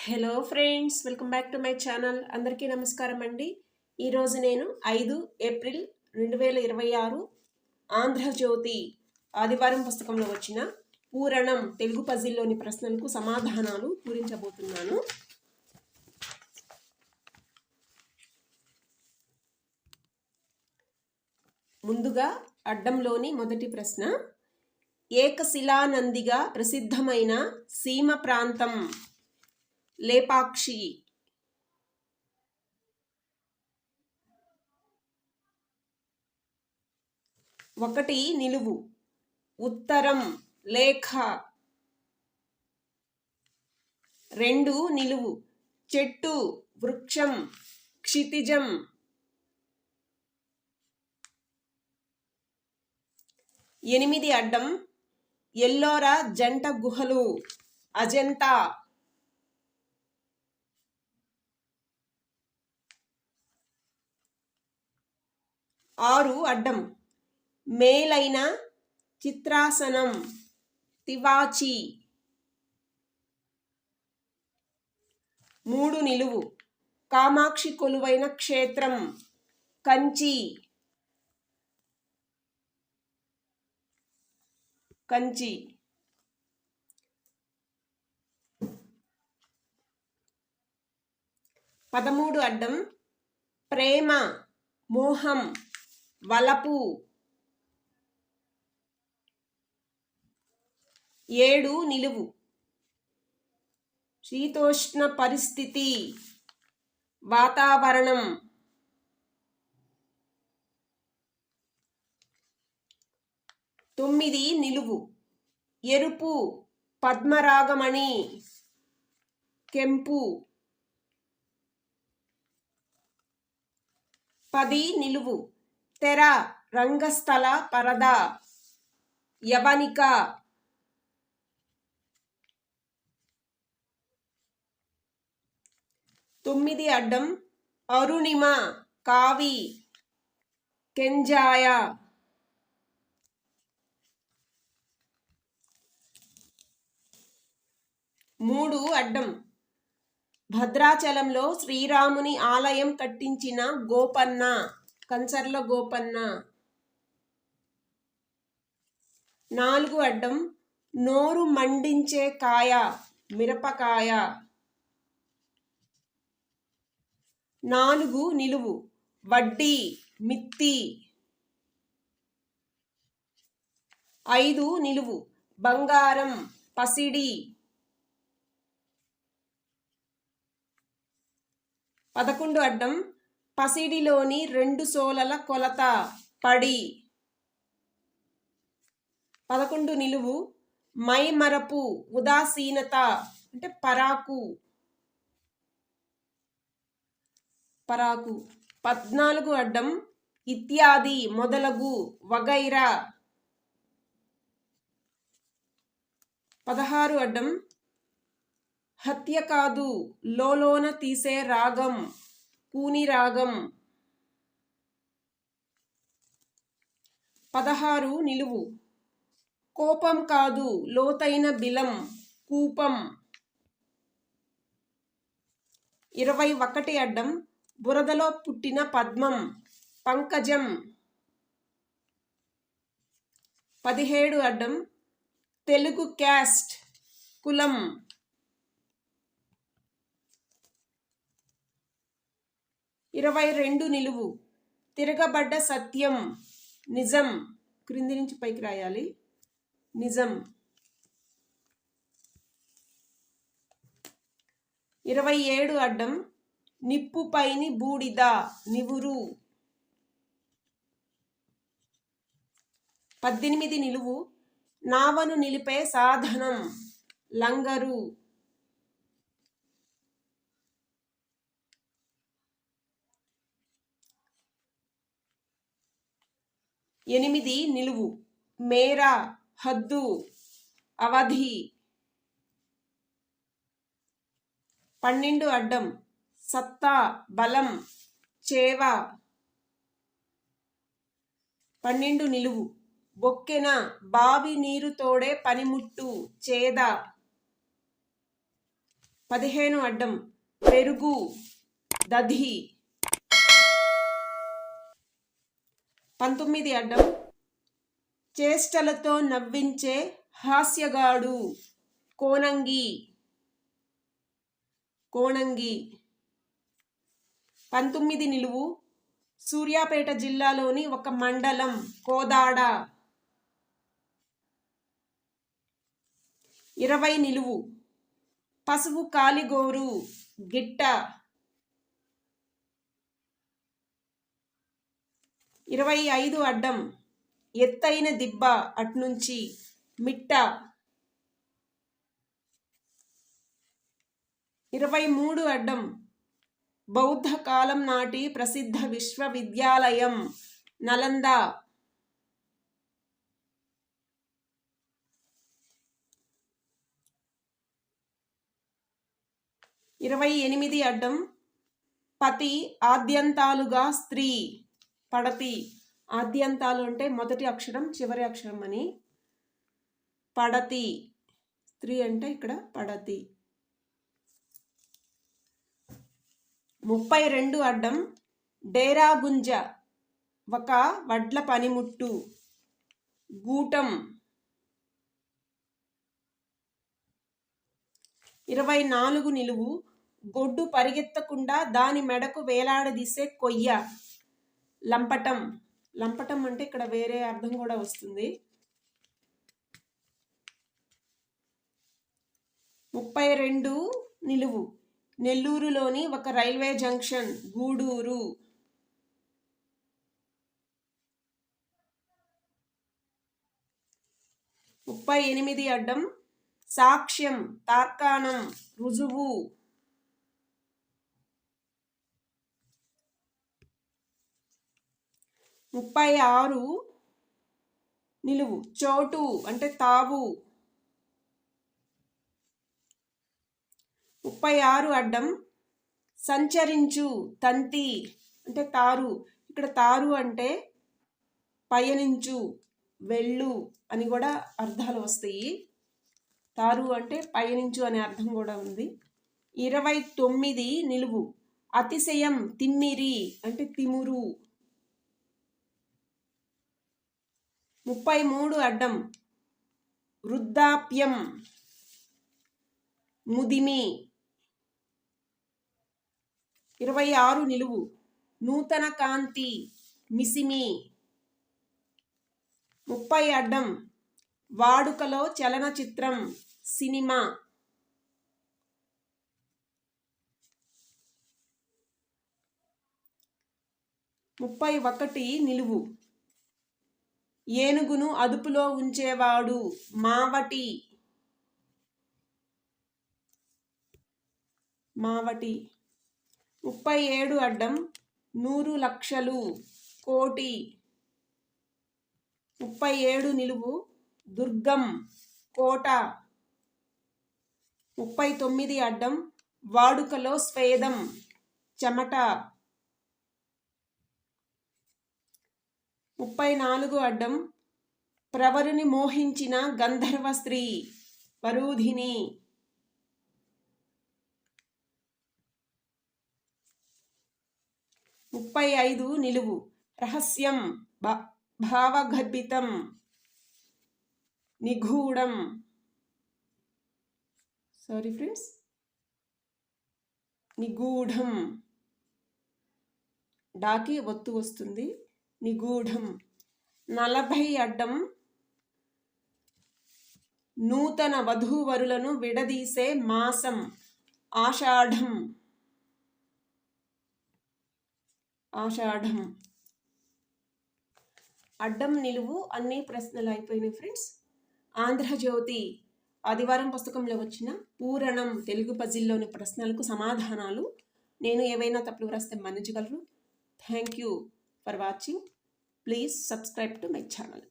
Hello friends, welcome back to my channel. అందరికీ నమస్కారం అండి. ఈరోజు నేను 5 ఏప్రిల్ 2026 ఆంధ్రజ్యోతి ఆదివారం పుస్తకంలో వచ్చిన పూరణం తెలుగు పజిల్లోని ప్రశ్నలకు సమాధానాలు పూరించబోతున్నాను. ముందుగా అడ్డంలోని మొదటి ప్రశ్న, ఏకశిలానందిగా ప్రసిద్ధమైన సీమ ప్రాంతం లేపాక్షి. ఒకటి నిలువు, ఉత్తరం లేఖ. రెండు నిలువు, చెట్టు వృక్షం క్షితిజం. ఎనిమిది అడ్డం, ఎల్లోరా జంట గుహలు అజంతా. ఆరు అడ్డం, మేలైన చిత్రాసనం తివాచి. మూడు నిలువు, కామాక్షి కొలువైన క్షేత్రం కంచి. కంచి. పదమూడు అడ్డం, ప్రేమ మోహం వలపు. ఏడు నిలువు, శీతోష్ణ పరిస్థితి వాతావరణం. తొమ్మిది నిలువు, ఎరుపు పద్మరాగమణి కెంపు. 10 నిలువు, తెర రంగస్థల పరదా యవనిక. 9 అడ్డం, అరుణిమ కావి కెంజాయ. 3 అడ్డం, భద్రాచలంలో శ్రీరాముని ఆలయం కట్టించిన గోపన్న కంచర్ల గోపన్న. 4 అడ్డం, నోరు మండించే కాయ మిరపకాయ. 4 నిలువు, వడ్డీ మిత్తి. 5 నిలువు, బంగారం పసిడి. 11 అడ్డం, పసిడిలోని 2 సోలల కొలత పడి. 11 నిలువు, మైమరపు ఉదాసీనత అంటే పరాకు. 14 అడ్డం, ఇత్యాది మొదలగు వగైరా. 16 అడ్డం, హత్య కాదు లోలోన తీసే రాగం కూని రాగం. 16 నిలువు, కోపం కాదు లోతైన బిలం కూపం. 21 అడ్డం, బురదలో పుట్టిన పద్మం పంకజం. 17 అడ్డం, తెలుగు క్యాస్ట్ కులం. 22 నిలువు, తిరగబడ్డ సత్యం నిజం. క్రింది నుంచి పైకి రాయాలి, నిజం. 27 అడ్డం, నిప్పు పైని బూడిద నివురు. 18 నిలువు, నావను నిలిపే సాధనం లంగరు. 8 నిలువు, మేర హద్దు అవధి. 12 అడ్డం, సత్తా బలం చేవ. 12 నిలువు, బొక్కెన బావి నీరు తోడే పనిముట్టు చేద. 15 అడ్డం పెరుగు దధి. 19 అడ్డం చేష్టలతో నవ్వించే హాస్యగాడు కోనంగి. 19 నిలువు సూర్యాపేట జిల్లాలోని ఒక మండలం కోదాడ. 20 నిలువు పసుపు కాలిగోరు గిట్ట. 25 అడ్డం ఎత్తైన దిబ్బ అట్నుంచి మిట్ట. 23 అడ్డం బౌద్ధ కాలం నాటి ప్రసిద్ధ విశ్వవిద్యాలయం నలంద. 28 అడ్డం పతి ఆద్యంతాలుగా స్త్రీ పడతి. ఆద్యంతాలు అంటే మొదటి అక్షరం చివరి అక్షరం అని. పడతి స్త్రీ అంటే ఇక్కడ పడతి. 32 అడ్డం డేరా గుంజ ఒక వడ్ల పనిముట్టు గూటం. 24 నిలువు గొడ్డు పరిగెత్తకుండా దాని మెడకు వేలాడదీసే కొయ్య లంపటం. లంపటం అంటే ఇక్కడ వేరే అర్థం కూడా వస్తుంది. 32 నిలువు నెల్లూరులోని ఒక రైల్వే జంక్షన్ గూడూరు. 38 అడ్డం సాక్ష్యం తార్కాణం రుజువు. 36 నిలువు చోటు అంటే తావు. 36 అడ్డం సంచరించు తంతి అంటే తారు. ఇక్కడ తారు అంటే పయనించు వెళ్ళు అని కూడా అర్థాలు వస్తాయి. తారు అంటే పయనించు అనే అర్థం కూడా ఉంది. 29 నిలువు అతిశయం తిమ్మిరి అంటే తిమురు. 33 అడ్డం వృద్ధాప్యం ముదిమి. 26 నిలువు నూతన కాంతి మిసిమి. 30 అడ్డం వాడుకలో చలనచిత్రం సినిమా. 31 నిలువు ఏనుగును అదుపులో ఉంచేవాడు మావటి. 37 అడ్డం 100 లక్షలు కోటి. 37 నిలువు దుర్గం కోట. 39 అడ్డం వాడుకలో స్వేదం చెమట. 34 అడ్డం ప్రవరుని మోహించిన గంధర్వ స్త్రీ వరూధిని. 35 నిలువు రహస్యం భావగర్భితం నిగూఢం. సారీ ఫ్రెండ్స్, నిగూఢం డాకి ఒత్తు వస్తుంది నిగూఢం. 40 అడ్డం నూతన వధూవరులను విడదీసే మాసం ఆషాఢం. అడ్డం నిలువు అన్ని ప్రశ్నలు అయిపోయినాయి ఫ్రెండ్స్. ఆంధ్రజ్యోతి ఆదివారం పుస్తకంలో వచ్చిన పూరణం తెలుగు పజిల్లోని ప్రశ్నలకు సమాధానాలు. నేను ఏవైనా తప్పులు వ్రాస్తే మన్నించగలరు. Thank you for watching. Please subscribe to my channel.